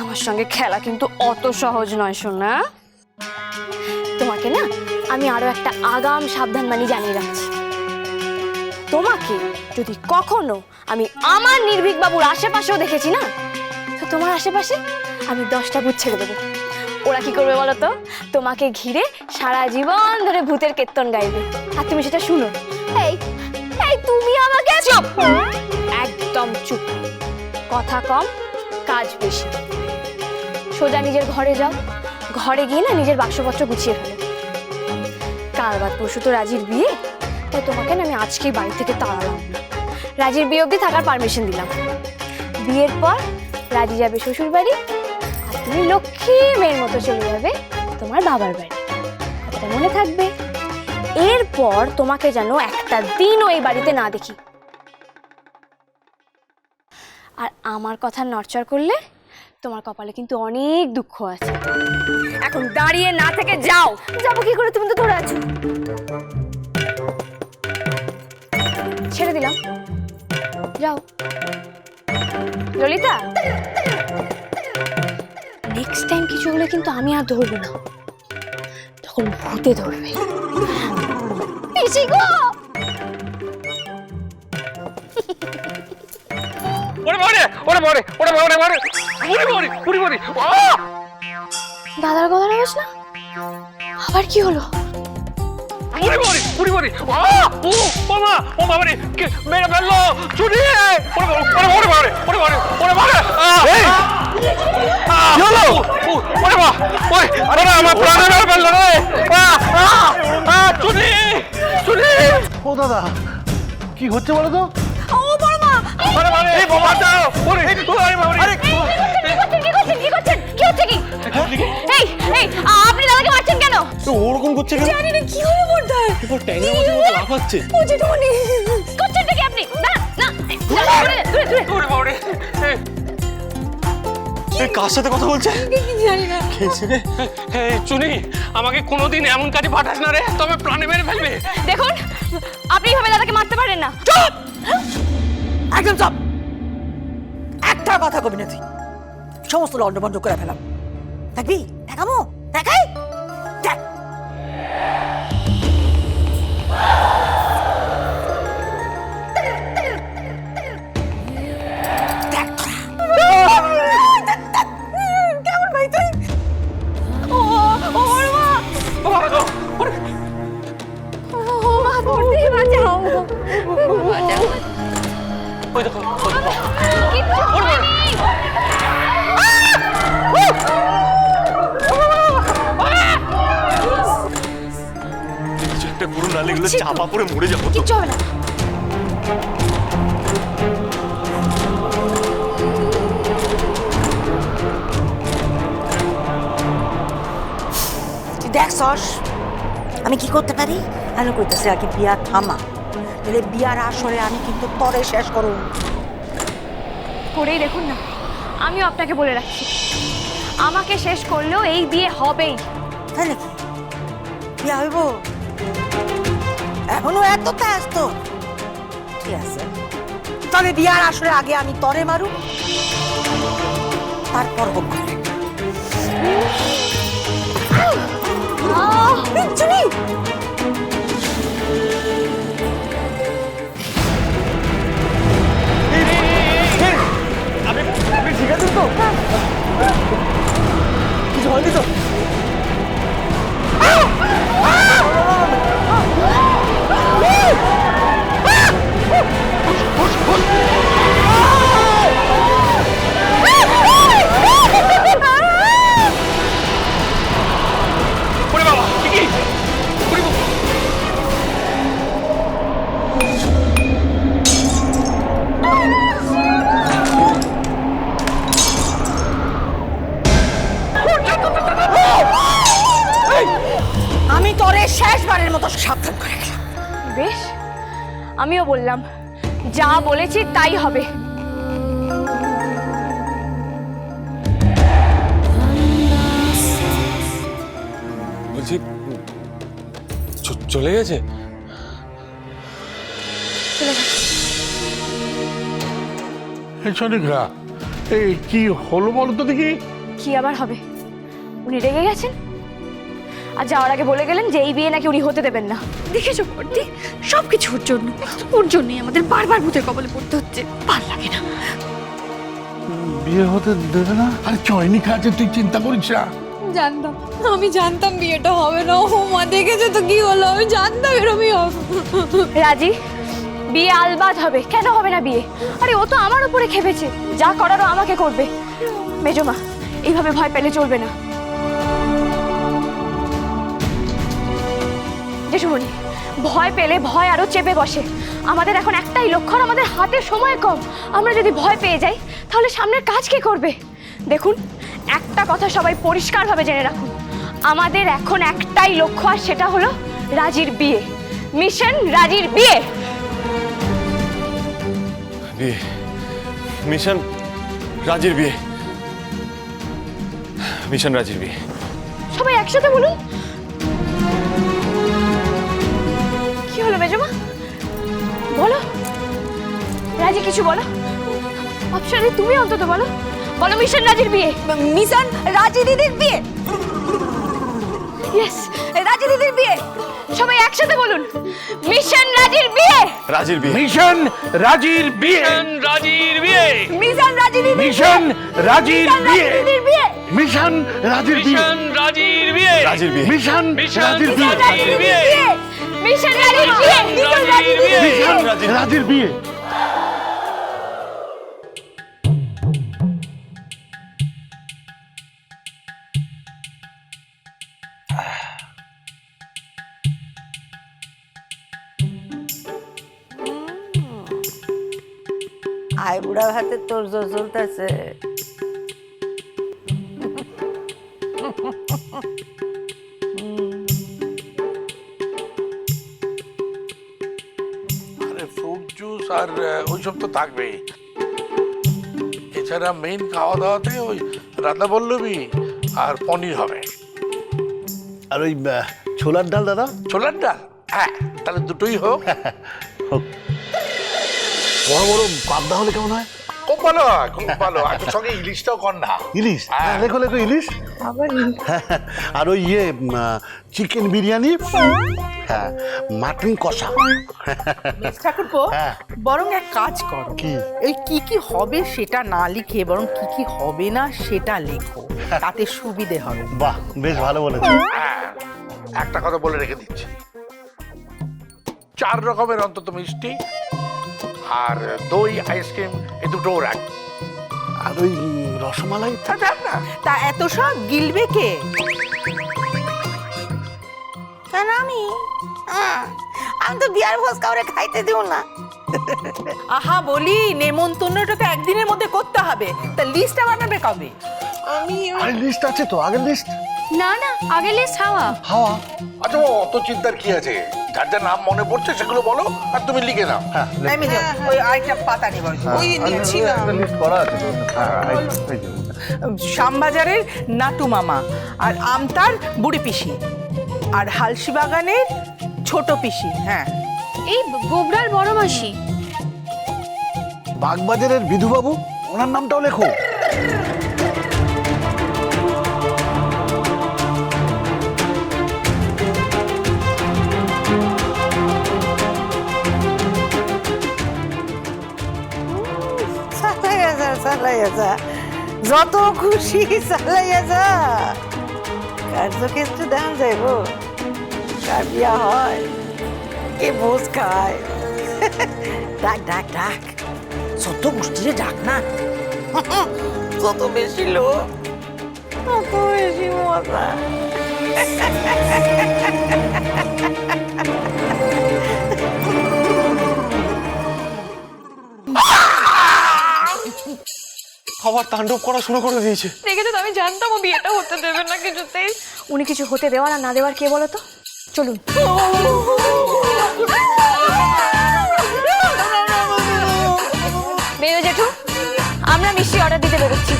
আমার সঙ্গে খেলা কিন্তু অত সহজ নয় সোনা। তোমাকে না আমি আরো একটা আগাম সাবধানবাণী জানিয়ে রাখছি। তোমাকে যদি কখনো আমি আমার নির্ভীক বাবুর আশেপাশেও দেখেছি না, তো তোমার আশেপাশে আমি 10টা ভূত ছেড়ে দেবো। ওরা কি করবে বলো তো? তোমাকে ঘিরে সারা জীবন ধরে ভূতের কীর্তন গাইবে, আর তুমি সেটা শুনো। এই এই তুমি আমাকে চুপ, একদম চুপ, কথা কম কাজ বেশি। সোজা নিজের ঘরে যাও, ঘরে গিয়ে না নিজের বাক্সপত্র গুছিয়ে ফেলো। কাল বাদ পরশু তো রাজির বিয়ে, তাই তোমাকে না আমি আজকেই বাড়ি থেকে তাড়ালাম। রাজির বিয়ে অবধি থাকার পারমিশন দিলাম। বিয়ের পর রাজি যাবে শ্বশুর বাড়ি, আর তুমি লক্ষ্মী মেয়ের মতো চলে যাবে তোমার বাবার বাড়ি। কথাটা মনে থাকবে। এরপর তোমাকে যেন একটা দিনও এই বাড়িতে না দেখি। আর আমার কথা নড়চড় করলে তোমার কপালে কিন্তু অনেক দুঃখ আছে। এখন দাঁড়িয়ে না থেকে যাও। যাবো কি করে? তুমি তো ধরে আছো। ছেড়ে দিলাম, যাও। ললিতা, নেক্সট টাইম কিছু হলে কিন্তু আমি আর ধরবো না, তখন ভূতে ধরবে। পিসি গো! দাদার গলার আওয়াজ না? আবার কি হলো? ও দাদা, কি হচ্ছে বলো তো? ও বড় মা! আপনি দাদাকে মারছেন কেন? ওরকম করছে কেন? জানি না কি হলো বড়দার। এবার ট্যাংরা মাছের মতো লাফাচ্ছে। ও জেঠুমনি, করছেনটা কি আপনি? না না, দূরে। কার সাথে কথা বলছে? জানি না। চুনি, আমাকে কোনোদিন এমন কাজে পাঠাস না রে, তবে প্রাণে মেরে ফেলবে। দেখুন, আপনি এইভাবে দাদাকে মারতে পারেন না। চুপ! একদম চুপ! একটা কথা কবি না তুই। সমস্ত লন্ডভন্ড করে ফেলাম। দেখবি? দেখাবো? দেখাই? দেখ। দেখ তোরা। কেমন ভাই তুই? ও বড় মা! ও মা, পড়তে বাঁচাও। বাঁচাও। ওই দেখো, কিচ্ছু হয়নি। কিছু একটা করুন, নাহলে এগুলো চাপা পড়ে মরে যাবো তো। কিচ্ছু হবে না। তুই দেখ সস, আমি কি করতে পারি? আমি করতেছি আগে বিয়া থামা, তাহলে বিয়ার আসরে আমি কিন্তু তরে শেষ করুন। করেই দেখুন না, আমিও আপনাকে বলে রাখছি, আমাকে শেষ করলেও এই বিয়ে হবেই। তাই নাকি? বিয়া হইব? এখনো এত তেজ তো? ঠিক আছে, তবে বিয়ার আসরে আগে আমি তরে মারু, তারপর হোক করে। চুনি! আপনি ঠিক আছেন তো? কিছু হয়নি তো? আমি তরে শেষবারের মতো সাবধান করে গেলাম। বেশ, আমিও বললাম, যা বলেছি তাই হবে। বলছি, চলে গেছে? এই শোনিকরা, এই কি হলো বলো তো দেখি? কি আবার হবে? উনি রেগে গেছেন আর যাওয়ার আগে বলে গেলেন যে এই বিয়ে নাকি উনি হতে দেবেন না। দেখেছো বর্দি, সবকিছু ওর জন্যই আমাদের বারবার ভূতের কবলে পড়তে হচ্ছে। ভাল লাগে না। বিয়ে হতে দেবে না? আরে চয়নিকা আছে, তুই চিন্তা করিস না। জানতাম, আমি জানতাম বিয়েটা হবে না। ও মা, দেখেছো তো কি হলো? আমি জানতাম এরমই হবে। রাজি, বিয়ে আলবাদ হবে। কেন হবে না বিয়ে? আরে ও তো আমার উপরে খেপেছে, যা করারও আমাকে করবে। মেজমা, এইভাবে ভয় পেলে চলবে না। জেঠুমনি, ভয় পেলে ভয় আরো চেপে বসে। আমাদের এখন একটাই লক্ষ্য, আর আমাদের হাতে সময় কম। আমরা যদি ভয় পেয়ে যাই তাহলে সামনের কাজ কে করবে? দেখুন, একটা কথা সবাই পরিষ্কারভাবে জেনে রাখুন, আমাদের এখন একটাই লক্ষ্য, আর সেটা হলো রাজির বিয়ে। মিশন রাজির বিয়ে। বিয়ে, মিশন রাজির বিয়ে, মিশন রাজির বিয়ে। সবাই একসাথে বলুন। কি হলো মেজমা? বলো, রাজি কিছু বলো। অপশনে তুমি অন্তত বলো। বলো মিশন রাজির বিয়ে। মিশন রাজি দিদির বিয়ে। ইয়েস, রাজি দিদির বিয়ে। সবাই একসাথে বলুন, মিশন রাজির বিয়ে। রাজির বিয়ে, মিশন রাজির বিয়ে, রাজির বিয়ে, মিশন রাজি দিদির মিশন রাজির বিয়ে, দিদির বিয়ে। মিশন রাজির বিয়ে, মিশন রাজির বিয়ে, রাজির বিয়ে, মিশন মিশন রাজির বিয়ে, রাজির বিয়ে, মিশন রাজির বিয়ে। মিশন রাজির বিয়ে। মিশন রাজির বিয়ে। আয় বুড়া হাতে তোর জোর চলতেছে। আরে ফ্রুট জুস আর ওইসব তো থাকবেই। এছাড়া মেইন খাওয়া দাওয়াতে ওই রাধা বল্লভী আর পনির হবে। আর ওই ছোলার ডাল দাদা। ছোলার ডাল, হ্যাঁ তাহলে দুটোই হোক। বড় বড় পাবদা হলে কেমন হয়? খুব ভালো হয়, খুব ভালো। আর তোর সঙ্গে ইলিশটাও কর না। ইলিশ, হ্যাঁ। লেখো লেখো ইলিশ। আর ওই চিকেন বিরিয়ানি, হ্যাঁ মাটন কষা। ঠাকুরপো, হ্যাঁ। বরং এক কাজ করো, কি? এই কি হবে সেটা না লিখে বরং কি হবে না সেটা লেখো, তাতে সুবিধে হবে। বাহ, বেশ ভালো বলেছো। হ্যাঁ, একটা কথা বলে রেখে দিচ্ছি, 4 রকমের অন্তত মিষ্টি আর দই আইসক্রিম এই দুটোও রাখ। আর ওই রসমালাই। না তা এত সব গিলবে কে? কেন আমি তো বিয়ার ভোজ কাউরে খাইতে দিও না। আহা বলি, নেমন্তন্নটা তো একদিনের মধ্যে করতে হবে, তা লিস্টটা বানাবে কবে? আর লিস্ট আছে তো, আগের লিস্ট। না না, আগে লিস্ট হাওয়া। হাওয়া। আচ্ছা অত চিন্তার কি আছে, যার যার নাম মনে পড়ছে সেগুলো বলো আর তুমি লিখে নাও। হ্যাঁ, এই মেজো, ওই আরেকটা পাতা নেব। ওই নিচ্ছি না। লিস্ট করা আছে তো। হ্যাঁ, এই যে। শ্যামবাজারের নাটু মামা, আর আমতার বুড়ি পিসি, আর হালসি বাগানের ছোট পিসি। হ্যাঁ, এই গোবরার বড় মাসি। বাগবাজারের বিধুবাবু, ওনার নামটাও লেখো। চালাইয়া যত খুশি চালাইয়া যা। কার্যক্ষেত্রে দেন যাইব, কার বিয়া হয়, কে ভোজ খায়। ডাক ডাক ডাক, যত গোষ্ঠীরে ডাক না। যত বেশি লোক তত বেশি মজা। আবার তাণ্ডব করা শুরু করে দিয়েছে। দেখেছো তো, আমি জানতাম ও বিয়েটা হতে দেবে না কিছুতেই। উনি কিছু হতে দেওয়ার আর না দেওয়ার কে বলো তো? চলুন। বেরো জেঠু, আমরা মিষ্টি অর্ডার দিতে বেরোচ্ছি।